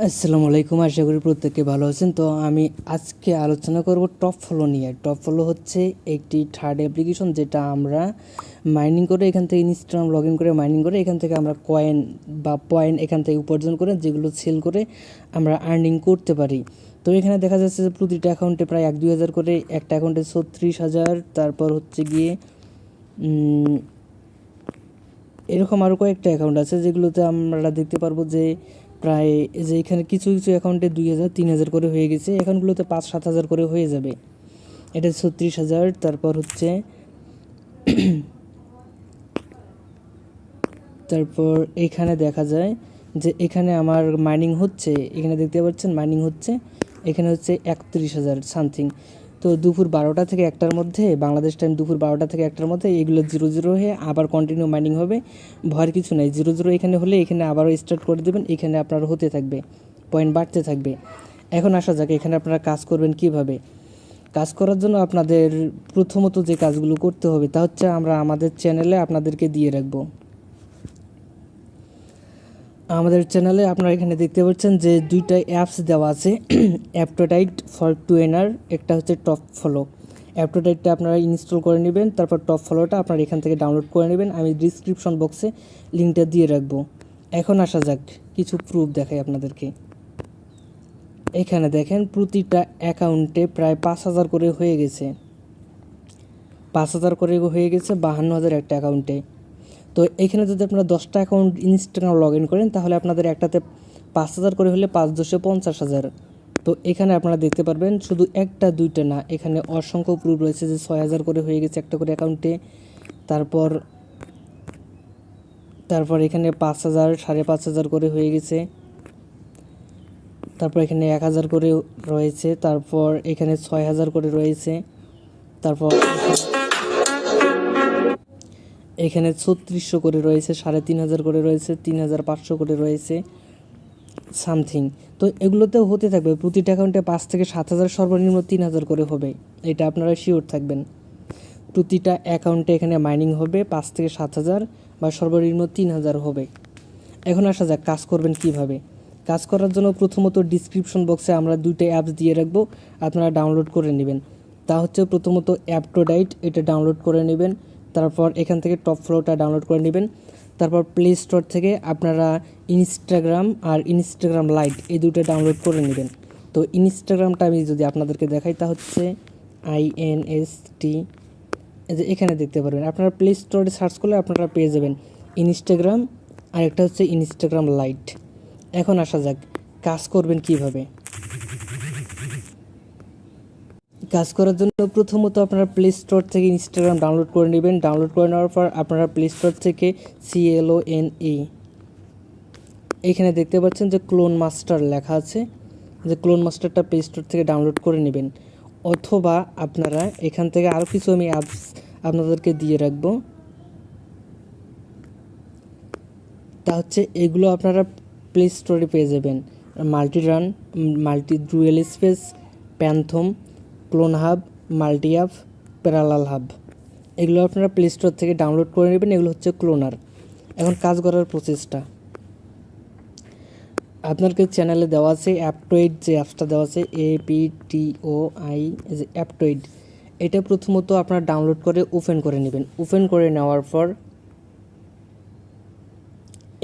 আসসালামু আলাইকুম, আশা করি প্রত্যেকে ভালো আছেন। তো আমি আজকে আলোচনা করব টপ ফলো নিয়ে। টপ ফলো হচ্ছে একটি থার্ড অ্যাপ্লিকেশন, যেটা আমরা মাইনিং করে এখান থেকে ইনস্টাগ্রাম লগ ইন করে মাইনিং করে এখান থেকে আমরা কয়েন বা পয়েন্ট এখান থেকে উপার্জন করে যেগুলো সেল করে আমরা আর্নিং করতে পারি। তো এখানে দেখা যাচ্ছে যে প্রতিটা অ্যাকাউন্টে প্রায় 1-2 হাজার করে, একটা অ্যাকাউন্টে 36,000, তারপর হচ্ছে গিয়ে এরকম আরও কয়েকটা অ্যাকাউন্ট আছে যেগুলোতে আমরা দেখতে পারবো যে প্রায় যে এখানে কিছু কিছু অ্যাকাউন্টে 2,000-3,000 করে হয়ে গেছে, অ্যাকাউন্টগুলোতে 5-7 হাজার করে হয়ে যাবে। এটা 36,000। তারপর এখানে দেখা যায় যে এখানে আমার মাইনিং হচ্ছে, এখানে দেখতে পাচ্ছেন মাইনিং হচ্ছে, এখানে হচ্ছে 31,000 সামথিং। তো দুপুর 12টা থেকে 1টার মধ্যে, বাংলাদেশ টাইম দুপুর 12টা থেকে 1টার মধ্যে এগুলো 0-0 হয়ে আবার কন্টিনিউ মাইনিং হবে। ভয়ের কিছু নাই, 0-0 এখানে হলে এখানে আবারও স্টার্ট করে দেবেন, এখানে আপনার হতে থাকবে, পয়েন্ট বাড়তে থাকবে। এখন আসা যাক এখানে আপনারা কাজ করবেন কিভাবে। কাজ করার জন্য আপনাদের প্রথমত যে কাজগুলো করতে হবে তা হচ্ছে আমরা আমাদের চ্যানেলে আপনাদেরকে দিয়ে রাখবো। আমাদের চ্যানেলে আপনারা এখানে দেখতে পাচ্ছেন যে দুইটা অ্যাপস দেওয়া আছে, অ্যাপটোটাইট ফর টু এনার, একটা হচ্ছে টপ ফলো। অ্যাপটোটাইটটা আপনারা ইনস্টল করে নেবেন, তারপর টপ ফলোটা আপনারা এখান থেকে ডাউনলোড করে নেবেন। আমি ডিসক্রিপশন বক্সে লিঙ্কটা দিয়ে রাখবো। এখন আসা যাক কিছু প্রুফ দেখাই আপনাদেরকে। এখানে দেখেন প্রতিটা অ্যাকাউন্টে প্রায় 5,000 করে হয়ে গেছে, 5,000 করে হয়ে গেছে 52,000 একটা অ্যাকাউন্টে। তো এখানে যদি আপনারা 10টা অ্যাকাউন্ট ইনস্টাগ্রাম লগ ইন করেন তাহলে আপনাদের একটাতে 5,000 করে হলে 5-10-50,000। তো এখানে আপনারা দেখতে পারবেন শুধু একটা দুইটা না, এখানে অসংখ্য প্রুফ রয়েছে যে 6,000 করে হয়ে গেছে একটা করে অ্যাকাউন্টে। তারপর তারপর এখানে 5,000, 5,500 করে হয়ে গেছে। তারপর এখানে 1,000 করে রয়েছে। তারপর এখানে 6,000 করে রয়েছে। তারপর এখানে 3600 করে রয়েছে, 3,500 করে রয়েছে, 3,500 করে রয়েছে সামথিং। তো এগুলোতেও হতে থাকবে, প্রতিটা অ্যাকাউন্টে 5-7 হাজার, সর্বনিম্ন 3,000 করে হবে, এটা আপনারা শিওর থাকবেন। প্রতিটা অ্যাকাউন্টে এখানে মাইনিং হবে 5-7 হাজার বা সর্বনিম্ন 3,000 হবে। এখন আসা যাক কাজ করবেন কিভাবে। কাজ করার জন্য প্রথমত ডিসক্রিপশন বক্সে আমরা দুইটা অ্যাপস দিয়ে রাখবো, আপনারা ডাউনলোড করে নেবেন। তা হচ্ছে প্রথমত অ্যাপটোটাইট, এটা ডাউনলোড করে নেবেন। তারপর এখান থেকে টপ ফ্লোটা ডাউনলোড করে নেবেন। তারপর প্লে স্টোর থেকে আপনারা ইনস্টাগ্রাম আর ইনস্টাগ্রাম লাইট এই দুটো ডাউনলোড করে নেবেন। তো ইনস্টাগ্রামটা আমি যদি আপনাদেরকে দেখাই তা হচ্ছে INST, যে এখানে দেখতে পারবেন, আপনারা প্লে স্টোরে সার্চ করলে আপনারা পেয়ে যাবেন ইনস্টাগ্রাম, আর একটা হচ্ছে ইনস্টাগ্রাম লাইট। এখন আসা যাক কাজ করবেন কিভাবে। কাজ করার জন্য প্রথমত আপনারা প্লে স্টোর থেকে ইনস্টাগ্রাম ডাউনলোড করে নেবেন। ডাউনলোড করে নেওয়ার পর আপনারা প্লে স্টোর থেকে CLONE, এখানে দেখতে পাচ্ছেন যে ক্লোন মাস্টার লেখা আছে, যে ক্লোন মাস্টারটা প্লে স্টোর থেকে ডাউনলোড করে নেবেন। অথবা আপনারা এখান থেকে আরও কিছু আমি অ্যাপস আপনাদেরকে দিয়ে রাখবো, তা হচ্ছে এগুলো আপনারা প্লে স্টোরে পেয়ে যাবেন। Multirun, Multi Dual Space, Phantom, Clone Hub, Multi App, Parallel Hub, এগুলো আপনারা প্লে স্টোর থেকে ডাউনলোড করে নেবেন। এগুলো হচ্ছে ক্লোনার। এখন কাজ করার প্রসেসটা আপনাকে চ্যানেলে দেওয়া আছে, অ্যাপটোয়েড যে অ্যাপসটা দেওয়া আছে APTOI, যে অ্যাপটোয়েড, এটা প্রথমত আপনারা ডাউনলোড করে ওপেন করে নেবেন। ওপেন করে নেওয়ার পর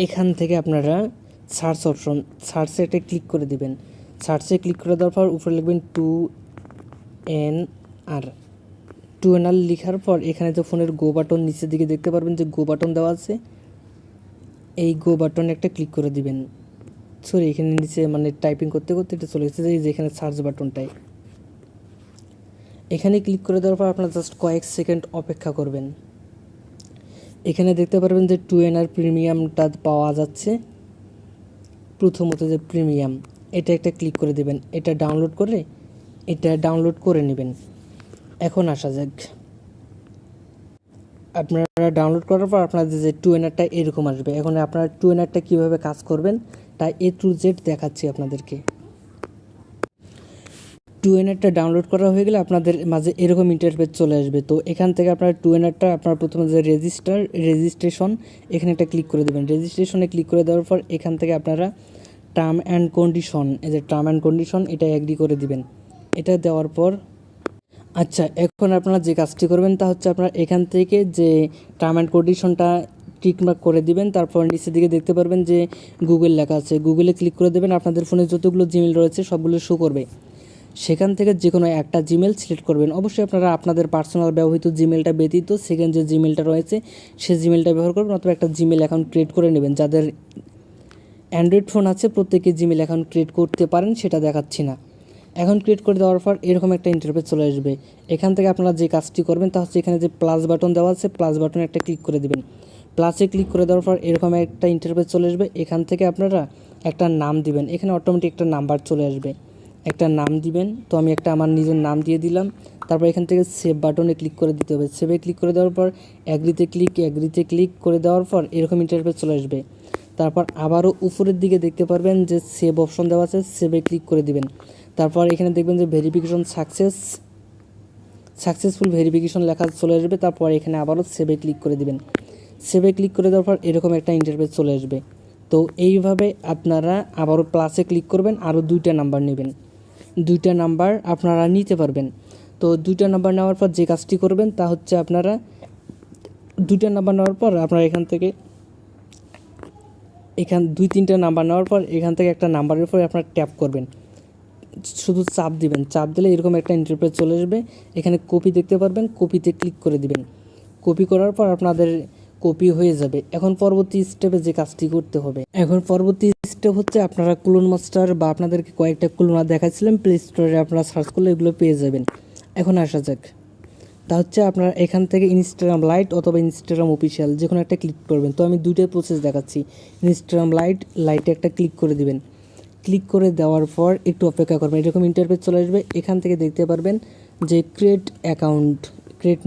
এখান থেকে আপনারা সার্চ অপশন, সার্চে এটা ক্লিক করে দেবেন। সার্চে ক্লিক করে দেওয়ার পর উপরে লিখবেন 2NR। 2NR লেখার পর এখানে যে ফোনের গো বাটন নিচের দিকে দেখতে পারবেন যে গো বাটন দেওয়া আছে, এই গো বাটনে একটা ক্লিক করে দিবেন। সরি, এখানে নিচে মানে টাইপিং করতে করতে এটা চলে এসেছে যে এখানে সার্চ বাটনটাই, এখানে ক্লিক করে দেওয়ার পর আপনারা জাস্ট কয়েক সেকেন্ড অপেক্ষা করবেন। এখানে দেখতে পারবেন যে 2NR প্রিমিয়ামটা পাওয়া যাচ্ছে। প্রথমত যে প্রিমিয়াম, এটা একটা ক্লিক করে দেবেন, এটা ডাউনলোড করে নেবেন। এখন আসা যাক, আপনারা ডাউনলোড করার পর আপনাদের যে 2NRটা এরকম আসবে। এখন আপনারা 2NRটা কীভাবে কাজ করবেন তাই A to Z দেখাচ্ছি আপনাদেরকে। 2NRটা ডাউনলোড করা হয়ে গেলে আপনাদের মাঝে এরকম ইন্টারফেস চলে আসবে। তো এখান থেকে আপনারা 2NRটা আপনারা প্রথমে যে রেজিস্ট্রেশন, এখানে একটা ক্লিক করে দেবেন। রেজিস্ট্রেশনে ক্লিক করে দেওয়ার পর এখান থেকে আপনারা টার্ম অ্যান্ড কন্ডিশন, এই যে টার্ম অ্যান্ড কন্ডিশন, এটা অ্যাগ্রি করে দিবেন। এটা দেওয়ার পর আচ্ছা, এখন আপনারা যে কাজটি করবেন তা হচ্ছে আপনারা এখান থেকে যে টার্ম অ্যান্ড কন্ডিশনটা টিকমার্ক করে দিবেন। তারপর নিচের দিকে দেখতে পারবেন যে গুগল লেখা আছে, গুগলে ক্লিক করে দেবেন। আপনাদের ফোনে যতগুলো জিমেল রয়েছে সবগুলো শো করবে। সেখান থেকে যে কোনো একটা জিমেল সিলেক্ট করবেন। অবশ্যই আপনারা আপনাদের পার্সোনাল ব্যবহৃত জিমেলটা ব্যতীত সেকেন্ড যে জিমেলটা রয়েছে সেই জিমেলটা ব্যবহার করবেন, অথবা একটা জিমেল অ্যাকাউন্ট ক্রিয়েট করে নেবেন। যাদের অ্যান্ড্রয়েড ফোন আছে প্রত্যেকে জিমেল অ্যাকাউন্ট ক্রিয়েট করতে পারেন, সেটা দেখাচ্ছি না। এখন ক্রিয়েট করে দেওয়ার পর এরকম একটা ইন্টারফেস চলে আসবে। এখান থেকে আপনারা যে কাজটি করবেন তা হচ্ছে এখানে যে প্লাস বাটন দেওয়া আছে, প্লাস বাটনে একটা ক্লিক করে দেবেন। প্লাসে ক্লিক করে দেওয়ার পর এরকম একটা ইন্টারফেস চলে আসবে। এখান থেকে আপনারা একটা নাম দিবেন, এখানে অটোমেটিক একটা নাম্বার চলে আসবে, একটা নাম দিবেন। তো আমি একটা আমার নিজের নাম দিয়ে দিলাম। তারপর এখান থেকে সেভ বাটনে ক্লিক করে দিতে হবে। সেভে ক্লিক করে দেওয়ার পর অ্যাগ্রিতে ক্লিক করে দেওয়ার পর এরকম ইন্টারফেস চলে আসবে। তারপর আবারও উপরের দিকে দেখতে পারবেন যে সেভ অপশন দেওয়া আছে, সেভে ক্লিক করে দিবেন। তারপর এখানে দেখবেন যে ভেরিফিকেশন সাকসেসফুল ভেরিফিকেশন লেখা চলে আসবে। তারপর এখানে আবারও সেভে ক্লিক করে দিবেন। সেভে ক্লিক করে দেওয়ার পর এরকম একটা ইন্টারফেস চলে আসবে। তো এইভাবে আপনারা আবারও প্লাসে ক্লিক করবেন, আরও 2টা নাম্বার নেবেন, 2টা নাম্বার আপনারা নিতে পারবেন। তো 2টা নাম্বার নেওয়ার পর যে কাজটি করবেন তা হচ্ছে আপনারা 2টা নাম্বার নেওয়ার পর আপনারা এখান 2-3টা নাম্বার নেওয়ার পর এখান থেকে একটা নাম্বারের উপরে আপনারা ট্যাপ করবেন, শুধু চাপ দিবেন। চাপ দিলে এরকম একটা ইন্টারফেস চলে আসবে। এখানে কপি দেখতে পারবেন, কপিতে ক্লিক করে দিবেন। কপি করার পর আপনাদের কপি হয়ে যাবে। এখন পরবর্তী স্টেপে যে কাজটি করতে হবে, এখন পরবর্তী স্টেপ হচ্ছে আপনারা ক্লোন মাস্টার বা আপনাদেরকে কয়েকটা ক্লোনার দেখাচ্ছিলাম প্লে স্টোরে, আপনারা সার্চ করলে এগুলো পেয়ে যাবেন। এখন আসা যাক, তা হচ্ছে আপনারা এখান থেকে ইনস্টাগ্রাম লাইট অথবা ইনস্টাগ্রাম অফিসিয়াল যে কোনো একটা ক্লিক করবেন। তো আমি দুইটাই প্রসেস দেখাচ্ছি। ইনস্টাগ্রাম লাইটে একটা ক্লিক করে দিবেন। ক্লিক করে দেওয়ার পর একটু অপেক্ষা করবেন, এরকম ইন্টারফেস চলে আসবে। এখান থেকে দেখতে পারবেন যে ক্রিয়েট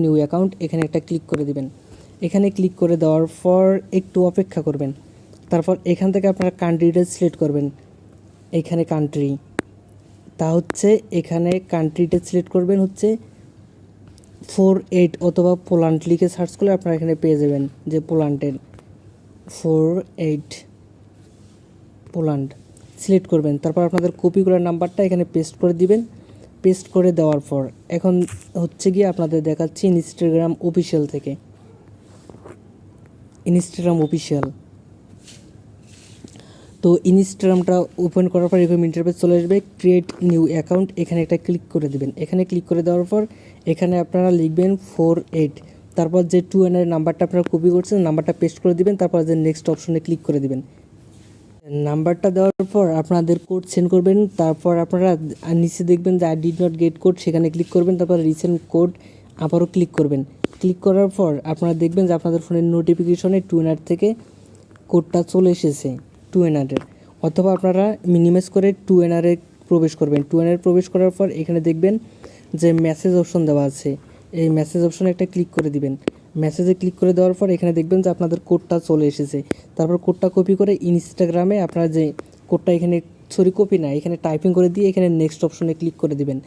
নিউ অ্যাকাউন্ট, এখানে একটা ক্লিক করে দিবেন। এখানে ক্লিক করে দেওয়ার পর একটু অপেক্ষা করবেন। তারপর এখান থেকে আপনারা কান্ট্রিটা সিলেক্ট করবেন। এখানে কান্ট্রি, তা হচ্ছে এখানে কান্ট্রিটা সিলেক্ট করবেন হচ্ছে 48 অথবা পোল্যান্ড লিখে সার্চ করলে আপনারা এখানে পেয়ে যাবেন যে পোল্যান্ডের 48 পোল্যান্ড সিলেক্ট করবেন। তারপর আপনাদের কপি করার নাম্বারটা এখানে পেস্ট করে দিবেন। পেস্ট করে দেওয়ার পর এখন হচ্ছে গিয়ে আপনাদের দেখাচ্ছি ইনস্টাগ্রাম অফিসিয়াল থেকে। ইনস্টাগ্রাম অফিসিয়াল, তো ইনস্টাগ্রামটা ওপেন করার পর এরকম ইন্টারফেস চলে আসবে। ক্রিয়েট নিউ অ্যাকাউন্ট, এখানে একটা ক্লিক করে দেবেন। এখানে ক্লিক করে দেওয়ার পর এখানে আপনারা লিখবেন 48, তারপর যে 2N এর নাম্বারটা আপনারা কপি করছেন নাম্বারটা পেস্ট করে দিবেন। তারপর যে নেক্সট অপশনে ক্লিক করে দিবেন। নাম্বারটা দেওয়ার পর আপনাদের কোড সেন্ড করবেন। তারপর আপনারা নিচে দেখবেন যে I did not get code, সেখানে ক্লিক করবেন। তারপর রিসেন্ট কোড আবারও ক্লিক করবেন। ক্লিক করার পর আপনারা দেখবেন যে আপনাদের ফোনের নোটিফিকেশনে 2N থেকে কোডটা চলে এসেছে 2N অথবা আপনারা মিনিমাইজ করে 2N প্রবেশ করবেন। 2N প্রবেশ করার পর এখানে দেখবেন যে মেসেজ অপশন দেওয়া আছে, এই মেসেজ অপশনে একটা ক্লিক করে দিবেন। মেসেজে ক্লিক করে দেওয়ার পর এখানে দেখবেন যে আপনাদের কোডটা চলে এসেছে। তারপর কোডটা কপি করে ইনস্টাগ্রামে আপনারা যে কোডটা এখানে কপি না, এখানে টাইপিং করে দিয়ে এখানে নেক্সট অপশনে ক্লিক করে দিবেন।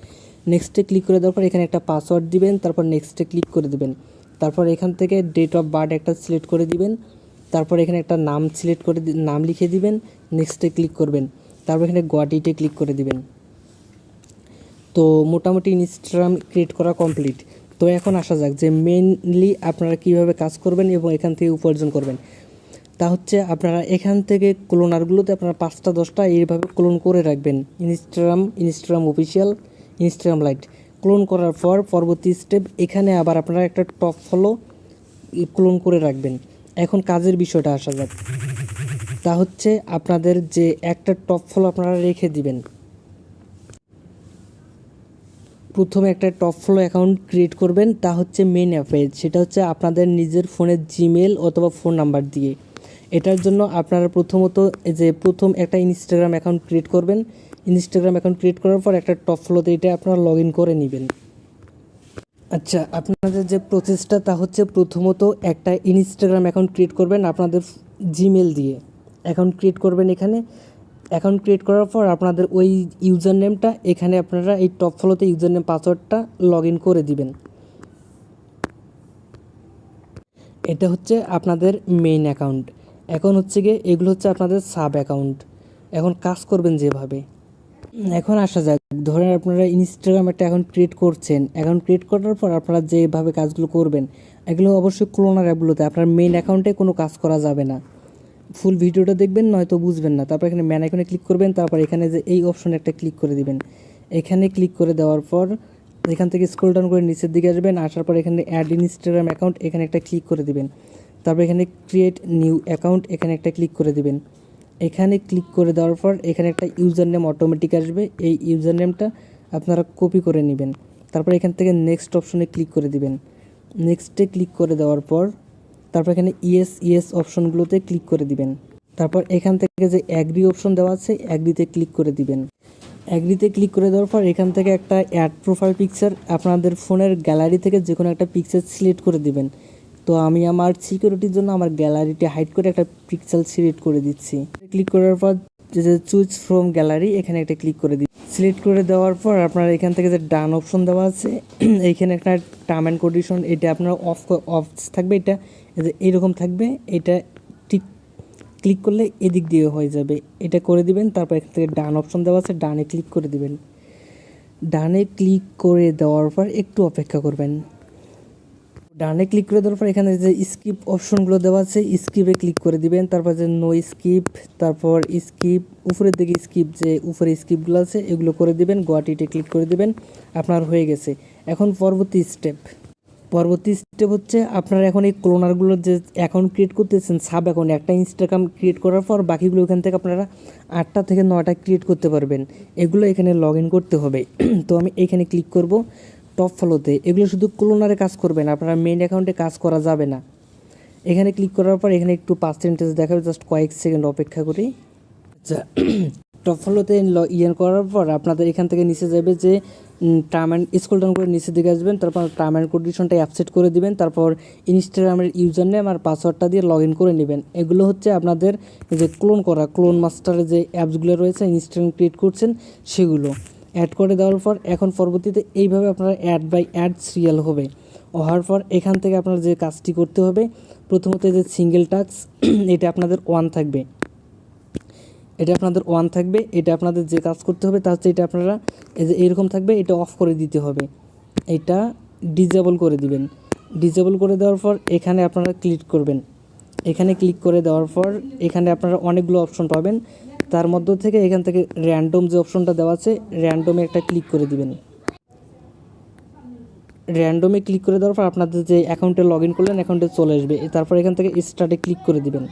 নেক্সটে ক্লিক করে দেওয়ার পর এখানে একটা পাসওয়ার্ড দিবেন। তারপর নেক্সটে ক্লিক করে দিবেন। তারপর এখান থেকে ডেট অফ বার্থ একটা সিলেক্ট করে দিবেন। তারপর এখানে একটা নাম সিলেক্ট করে নাম লিখে দিবেন। নেক্সটে ক্লিক করবেন। তারপর এখানে গট ইটে ক্লিক করে দিবেন। তো মোটামুটি ইনস্টাগ্রাম ক্রিয়েট করা কমপ্লিট। তো এখন আসা যাক যে মেইনলি আপনারা কীভাবে কাজ করবেন এবং এখান থেকে উপার্জন করবেন। তা হচ্ছে আপনারা এখান থেকে ক্লোনারগুলোতে আপনারা 5টা-10টা এইভাবে ক্লোন করে রাখবেন। Instagram official, Instagram light clone করার পর পরবর্তী স্টেপ এখানে আবার আপনারা একটা টপ ফলো ক্লোন করে রাখবেন। এখন কাজের বিষয়টা আসা যাক, তা হচ্ছে আপনাদের যে একটা টপ ফলো আপনারা রেখে দিবেন। প্রথমে একটা টপ ফলো অ্যাকাউন্ট ক্রিয়েট করবেন, তা হচ্ছে মেন অ্যাপে, সেটা হচ্ছে আপনাদের নিজের ফোনের জিমেল অথবা ফোন নাম্বার দিয়ে। এটার জন্য আপনারা প্রথমত প্রথম একটা ইনস্টাগ্রাম অ্যাকাউন্ট ক্রিয়েট করবেন। ইনস্টাগ্রাম অ্যাকাউন্ট ক্রিয়েট করার পর একটা টপ ফলোতে এটা আপনারা লগ ইন করে নেবেন। আচ্ছা, আপনাদের যে প্রসেসটা তা হচ্ছে প্রথমত একটা ইনস্টাগ্রাম অ্যাকাউন্ট ক্রিয়েট করবেন আপনাদের জিমেল দিয়ে। অ্যাকাউন্ট ক্রিয়েট করবেন, এখানে অ্যাকাউন্ট ক্রিয়েট করার পর আপনাদের ওই ইউজার নেমটা এখানে আপনারা এই টপ ফলোতে ইউজার নেম পাসওয়ার্ডটা লগ ইন করে দিবেন। এটা হচ্ছে আপনাদের মেইন অ্যাকাউন্ট। এখন হচ্ছে গিয়ে এগুলো হচ্ছে আপনাদের সাব অ্যাকাউন্ট। এখন কাজ করবেন যেভাবে। এখন আসা যাক, ধরেন আপনারা ইনস্টাগ্রাম একটা অ্যাকাউন্ট ক্রিয়েট করছেন। অ্যাকাউন্ট ক্রিয়েট করার পর আপনারা যেভাবে কাজগুলো করবেন, এগুলো অবশ্যই ক্লোনার অ্যাপগুলোতে, আপনার মেইন অ্যাকাউন্টে কোনো কাজ করা যাবে না। ফুল ভিডিওটা দেখবেন, নয়তো বুঝবেন না। তারপর এখানে ম্যান আইকনে ক্লিক করবেন, তারপর এখানে যে এই অপশনে একটা ক্লিক করে দিবেন। এখানে ক্লিক করে দেওয়ার পর এখান থেকে স্ক্রল ডাউন করে নিচের দিকে আসবেন, আসার পর এখানে অ্যাড ইনস্টাগ্রাম অ্যাকাউন্ট, এখানে একটা ক্লিক করে দিবেন। তারপর এখানে ক্রিয়েট নিউ অ্যাকাউন্ট, এখানে একটা ক্লিক করে দিবেন। এখানে ক্লিক করে দেওয়ার পর এখানে একটা ইউজার নেম অটোমেটিক আসবে, এই ইউজার নেমটা আপনারা কপি করে নেবেন। তারপর এখান থেকে নেক্সট অপশনে ক্লিক করে দিবেন। নেক্সটে ক্লিক করে দেওয়ার পর তারপর এখানে ইয়েস অপশনগুলোতে ক্লিক করে দিবেন। তারপর এখান থেকে যে অ্যাগ্রি অপশন দেওয়া আছে, অ্যাগ্রিতে ক্লিক করে দিবেন। অ্যাগ্রিতে ক্লিক করে দেওয়ার পর এখান থেকে একটা অ্যাড প্রোফাইল পিকচার, আপনাদের ফোনের গ্যালারি থেকে যে কোনো একটা পিকচার সিলেক্ট করে দিবেন। তো আমি আমার সিকিউরিটির জন্য আমার গ্যালারিটি হাইড করে একটা পিক্সেল সিলেক্ট করে দিচ্ছি। ক্লিক করার পর যে চুজ ফ্রম গ্যালারি, এখানে একটা ক্লিক করে দিই। সিলেক্ট করে দেওয়ার পর আপনার এখান থেকে যে ডান অপশন দেওয়া আছে, এইখানে একটা টার্ম অ্যান্ড কন্ডিশন, এটা আপনার অফ থাকবে, এটা এইরকম থাকবে। এটা ঠিক ক্লিক করলে এদিক দিয়ে হয়ে যাবে, এটা করে দিবেন। তারপর এখান থেকে ডান অপশন দেওয়া আছে, ডানে ক্লিক করে দিবেন। ডানে ক্লিক করে দেওয়ার পর একটু অপেক্ষা করবেন। ডানে ক্লিক করে দেওয়ার পর এখানে যে স্কিপ অপশনগুলো দেওয়া আছে, স্কিপে ক্লিক করে দিবেন। তারপর যে নো স্কিপ, তারপর স্কিপ, উপরের দিকে স্কিপ, যে উপরে স্কিপগুলো আছে এগুলো করে দিবেন। গোয়াটিতে ক্লিক করে দিবেন, আপনার হয়ে গেছে। এখন পরবর্তী স্টেপ হচ্ছে আপনারা এখন এই ক্লোনারগুলোর যে অ্যাকাউন্ট ক্রিয়েট করতেছেন, সাব অ্যাকাউন্ট, একটা ইনস্টাগ্রাম ক্রিয়েট করার পর বাকিগুলো এখান থেকে আপনারা 8টা থেকে 9টা ক্রিয়েট করতে পারবেন। এগুলো এখানে লগ ইন করতে হবে। তো আমি এখানে ক্লিক করব টপ ফলোতে। এগুলো শুধু ক্লোনারে কাজ করবেন, আপনারা মেইন অ্যাকাউন্টে কাজ করা যাবে না। এখানে ক্লিক করার পর এখানে একটু পার্সেন্টেজ দেখাবে, জাস্ট কয়েক সেকেন্ড অপেক্ষা করি। আচ্ছা, টপ ফলোতে করার পর আপনাদের এখান থেকে নিচে যাবে যে টার্ম অ্যান্ড স্ক্রল ডাউন করে নিচের দিকে আসবেন। তারপর টার্ম অ্যান্ড কন্ডিশনটা অ্যাপসেট করে দিবেন। তারপর ইনস্টাগ্রামের ইউজার নেম আর পাসওয়ার্ডটা দিয়ে লগ ইন করে নেবেন। এগুলো হচ্ছে আপনাদের যে ক্লোন মাস্টারের যে অ্যাপসগুলো রয়েছে, ইনস্টাগ্রাম ক্রিয়েট করছেন সেগুলো অ্যাড করে দেওয়ার পর এখন পরবর্তীতে এইভাবে আপনারা অ্যাড বাই অ্যাড সিরিয়াল হবে। হওয়ার পর এখান থেকে আপনার যে কাজটি করতে হবে, প্রথমত যে সিঙ্গেল টাস্ক, এটা আপনাদের ওয়ান থাকবে। এটা আপনাদের যে কাজ করতে হবে তা হচ্ছে, এটা আপনারা এই যে এরকম থাকবে, এটা অফ করে দিতে হবে। এটা ডিজেবল করে দিবেন। ডিজেবল করে দেওয়ার পর এখানে আপনারা ক্লিক করবেন। এখানে ক্লিক করে দেওয়ার পর এখানে আপনারা অনেকগুলো অপশন পাবেন। তার মধ্য থেকে এখান থেকে র্যান্ডম যে অপশনটা দেওয়া আছে, র্যান্ডমে একটা ক্লিক করে দিবেন। র্যান্ডমে ক্লিক করে দেওয়ার পর আপনাদের যে অ্যাকাউন্টে লগ ইন করলেন অ্যাকাউন্টে চলে আসবে। তারপর এখান থেকে স্টার্টে ক্লিক করে দিবেন।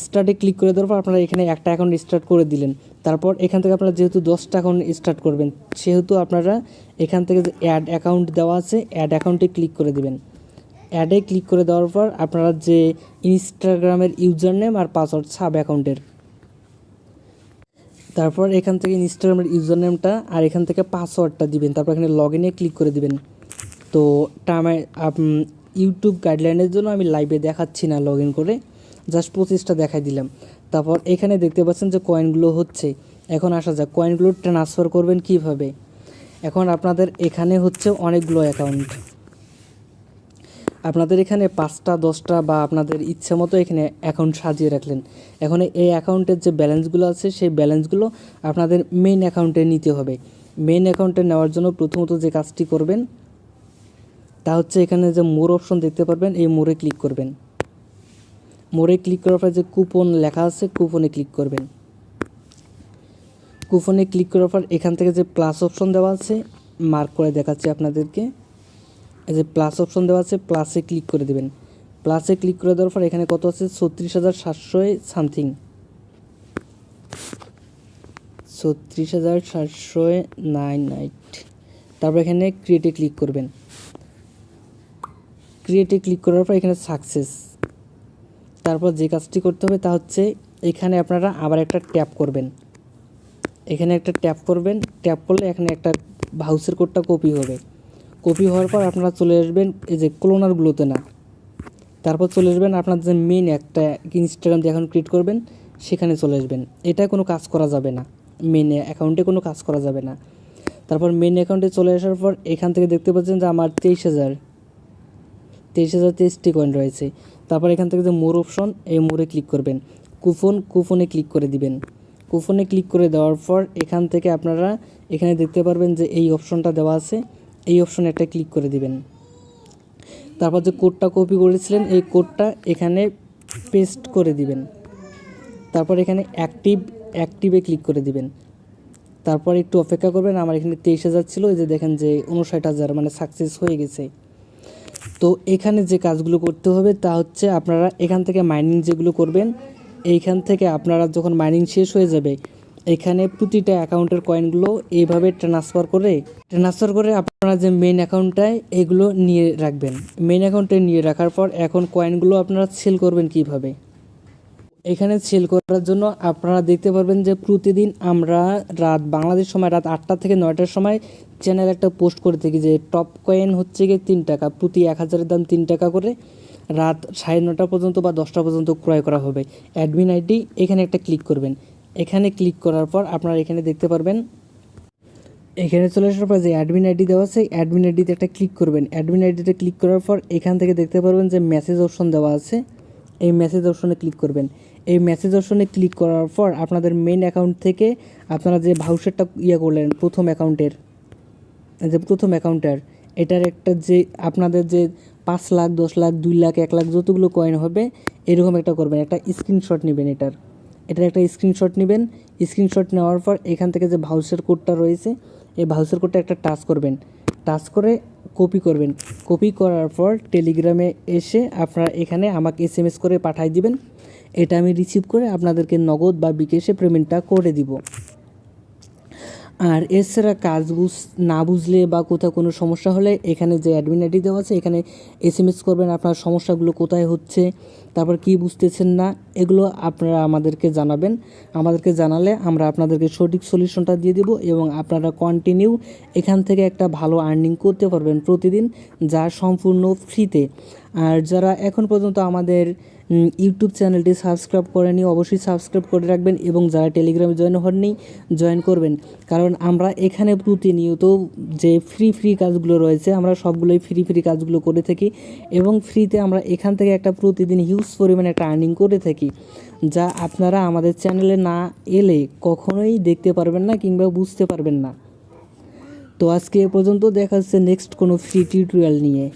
স্টার্টে ক্লিক করে দেওয়ার পর আপনারা এখানে একটা অ্যাকাউন্ট স্টার্ট করে দিলেন। তারপর এখান থেকে আপনারা যেহেতু 10টা অ্যাকাউন্ট স্টার্ট করবেন, সেহেতু আপনারা এখান থেকে যে অ্যাড অ্যাকাউন্ট দেওয়া আছে, অ্যাড অ্যাকাউন্টে ক্লিক করে দিবেন। অ্যাডে ক্লিক করে দেওয়ার পর আপনারা যে ইনস্টাগ্রামের ইউজার নেম আর পাসওয়ার্ড সাব অ্যাকাউন্টের, তারপর এখান থেকে ইনস্টাগ্রামের ইউজার নেমটা আর এখান থেকে পাসওয়ার্ডটা দিবেন। তারপর এখানে লগ ইনে ক্লিক করে দিবেন। তো ইউটিউব গাইডলাইনের জন্য আমি লাইভে দেখাচ্ছি না লগ ইন করে, জাস্ট 25টা দেখাই দিলাম। তারপর এখানে দেখতে পাচ্ছেন যে কয়েনগুলো হচ্ছে। এখন আসা যাক কয়েনগুলো ট্রান্সফার করবেন কিভাবে। এখন আপনাদের এখানে হচ্ছে অনেকগুলো অ্যাকাউন্ট, আপনাদের এখানে 5টা 10টা বা আপনাদের ইচ্ছা মতো এখানে অ্যাকাউন্ট সাজিয়ে রাখলেন। এখন এই অ্যাকাউন্টের যে ব্যালেন্সগুলো আছে, সেই ব্যালেন্সগুলো আপনাদের মেইন অ্যাকাউন্টে নিতে হবে। মেইন অ্যাকাউন্টে নেওয়ার জন্য প্রথমত যে কাজটি করবেন তা হচ্ছে, এখানে যে মোর অপশন দেখতে পারবেন, এই মোরে ক্লিক করবেন। মোরে ক্লিক করার পর যে কুপন লেখা আছে, কুপনে ক্লিক করবেন। কুপনে ক্লিক করার পর এখান থেকে যে প্লাস অপশন দেওয়া আছে, মার্ক করে দেখাচ্ছি আপনাদেরকে, এই যে প্লাস অপশন দেওয়া আছে, প্লাসে ক্লিক করে দেবেন। প্লাসে ক্লিক করে দেওয়ার পর এখানে কত আছে, 36,700 সামথিং, 36,709। তারপর এখানে ক্রিয়েটে ক্লিক করবেন। ক্রিয়েটে ক্লিক করার পর এখানে সাকসেস। তারপর যে কাজটি করতে হবে তা হচ্ছে, এখানে আপনারা আবার একটা ট্যাপ করবেন। এখানে একটা ট্যাপ করবেন, ট্যাপ করলে এখানে একটা ভাউচার কোডটা কপি হবে। কপি হওয়ার পর আপনারা চলে আসবেন এই যে ক্লোনারগুলোতে না, তারপর চলে আসবেন আপনার যে মেইন একটা ইনস্টাগ্রাম দিয়ে অ্যাকাউন্ট ক্রিয়েট করবেন সেখানে চলে আসবেন। এটা কোনো কাজ করা যাবে না, মেইন অ্যাকাউন্টে কোনো কাজ করা যাবে না। তারপর মেইন অ্যাকাউন্টে চলে আসার পর এখান থেকে দেখতে পাচ্ছেন যে আমার 23,023টি কয়েন রয়েছে। তারপর এখান থেকে যে মোর অপশন, এই মোরে ক্লিক করবেন। কুপনে ক্লিক করে দিবেন। কুপনে ক্লিক করে দেওয়ার পর এখান থেকে আপনারা এখানে দেখতে পারবেন যে এই অপশনটা দেওয়া আছে, এই অপশনে একটা ক্লিক করে দিবেন। তারপর যে কোডটা কপি করেছিলেন এই কোডটা এখানে পেস্ট করে দিবেন। তারপর এখানে অ্যাক্টিভে ক্লিক করে দিবেন। তারপর একটু অপেক্ষা করবেন। আমার এখানে 23,000 ছিল, এই যে দেখেন যে 59,000 মানে সাকসেস হয়ে গেছে। তো এখানে যে কাজগুলো করতে হবে তা হচ্ছে আপনারা এখান থেকে মাইনিং যেগুলো করবেন, এইখান থেকে আপনারা যখন মাইনিং শেষ হয়ে যাবে এখানে প্রতিটা অ্যাকাউন্টের কয়েনগুলো এইভাবে ট্রান্সফার করে আপনারা যে মেইন অ্যাকাউন্টটায় এগুলো নিয়ে রাখবেন। মেইন অ্যাকাউন্টে নিয়ে রাখার পর এখন কয়েনগুলো আপনারা সেল করবেন কিভাবে। এখানে সেল করার জন্য আপনারা দেখতে পারবেন যে প্রতিদিন আমরা বাংলাদেশ সময় রাত 8টা থেকে 9টার সময় চ্যানেল একটা পোস্ট করে থাকি যে টপ কয়েন হচ্ছে গিয়ে 3 টাকা, প্রতি 1000-এর দাম 3 টাকা করে রাত 9:30 পর্যন্ত বা 10টা পর্যন্ত ক্রয় করা হবে। অ্যাডমিন আইডি এখানে একটা ক্লিক করবেন। এখানে ক্লিক করার পর আপনারা এখানে দেখতে পারবেন, এখানে চলে আসার পর যে অ্যাডমিন আইডি দেওয়া আছে অ্যাডমিন আইডিতে একটা ক্লিক করবেন। অ্যাডমিন আইডিতে ক্লিক করার পর এখান থেকে দেখতে পারবেন যে মেসেজ অপশন দেওয়া আছে, এই মেসেজ অপশনে ক্লিক করবেন। এই মেসেজ অপশনে ক্লিক করার পর আপনাদের মেইন অ্যাকাউন্ট থেকে আপনারা যে ভাউচারটা করলেন প্রথম অ্যাকাউন্টের এটার একটা যে আপনাদের যে 5 লাখ 10 লাখ 2 লাখ 1 লাখ যতগুলো কয়েন হবে এরকম একটা করবেন, একটা স্ক্রিনশট নেবেন। এটার একটা স্ক্রিনশট নেবেন। স্ক্রিনশট নেওয়ার পর এখান থেকে যে ভাউচার কোডটা রয়েছে এই ভাউচার কোডটা একটা টাচ করবেন, টাচ করে কপি করবেন। কপি করার পর টেলিগ্রামে এসে আপনারা এখানে আমাকে SMS করে পাঠিয়ে দিবেন। এটা আমি রিসিভ করে আপনাদেরকে নগদ বা বিকাশে পেমেন্টটা করে দিব। আর এছাড়া কাজ না বুঝলে বা কোথাও কোনো সমস্যা হলে এখানে যে অ্যাডমিন আইডি দেওয়া আছে এখানে SMS করবেন আপনার সমস্যাগুলো কোথায় হচ্ছে, তারপর কি বুঝতেছেন না এগুলো আপনারা আমাদেরকে জানাবেন। আমাদেরকে জানালে আমরা আপনাদেরকে সঠিক সলিউশনটা দিয়ে দেব এবং আপনারা কন্টিনিউ এখান থেকে একটা ভালো আর্নিং করতে পারবেন প্রতিদিন, যা সম্পূর্ণ ফ্রিতে। আর যারা এখন পর্যন্ত আমাদের ইউটিউব চ্যানেলটি সাবস্ক্রাইব করেনি অবশ্যই সাবস্ক্রাইব করে রাখবেন এবং যারা টেলিগ্রামে জয়েন করবেন, কারণ আমরা এখানে প্রতিনিয়ত যে ফ্রি কাজগুলো রয়েছে আমরা সবগুলোই ফ্রি কাজগুলো করে থাকি এবং ফ্রিতে আমরা এখান থেকে একটা প্রতিদিন হিউজ পরিমাণে একটা আর্নিং করে থাকি, যা আপনারা আমাদের চ্যানেলে না এলে কখনোই দেখতে পারবেন না কিংবা বুঝতে পারবেন না। তো আজকে এ পর্যন্ত, দেখা হচ্ছে নেক্সট কোনো ফ্রি টিউটোরিয়াল নিয়ে।